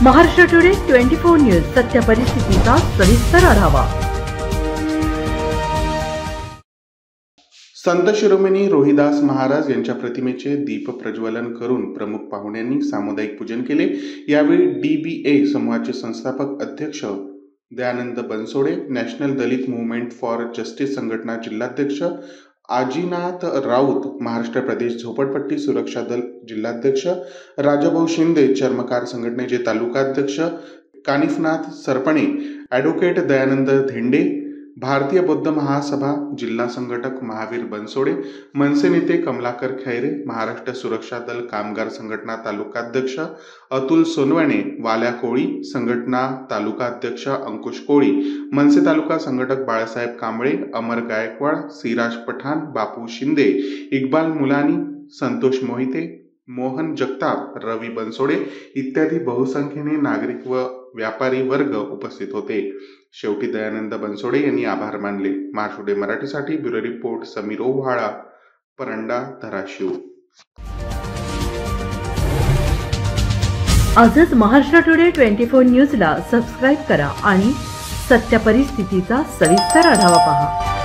Maharashtra today 24 news सत्य परिस्थितीचा सविस्तर आढावा। संत शिरोमणी रोहिदास महाराज यांच्या प्रतिमेचे दीप प्रज्वलन करून प्रमुख पाहुण्यांनी सामुदायिक पूजन केले। यावेळी DBA समूहाचे संस्थापक अध्यक्ष Dayanand Bansode, national Dalit movement for justice संघटना जिल्हाध्यक्ष आजीनाथ राऊत, महाराष्ट्र प्रदेश झोपडपट्टी सुरक्षा दल जिल्हाध्यक्ष राजाभाऊ शिंदे, चर्मकार संघटनेचे तालुकाध्यक्ष कानिफनाथ सरपणे, ॲडव्होकेट दयानंद धेंडे, भारतीय बौद्ध महासभा जिल्हा संघटक महावीर बनसोडे, मनसे नेते कमलाकर खैरे, महाराष्ट्र सुरक्षा दल कामगार संघटना तालुकाध्यक्ष अतुल सोनवणे, वाल्या कोळी संघटना तालुकाध्यक्ष अंकुश कोळी, मनसे तालुका संघटक बाळासाहेब कांबळे, अमर गायकवाड, सिराज पठाण, बापू शिंदे, इक्बाल मुलानी, संतोष मोहिते, मोहन जगताप, रवी बनसोडे इत्यादी बहुसंख्येने नागरिक व व्यापारी वर्ग उपस्थित होते। शेवटी दयानंद बनसोडे यांनी आभार मानले। महाराष्ट्र टुडे मराठीसाठी ब्युरो रिपोर्ट समीर ओव्हाळा, परंडा, धाराशिव। आजच महाराष्ट्र टुडे 24 न्यूजला सबस्क्राइब करा आणि सत्य परिस्थितीचा सविस्तर आढावा पहा।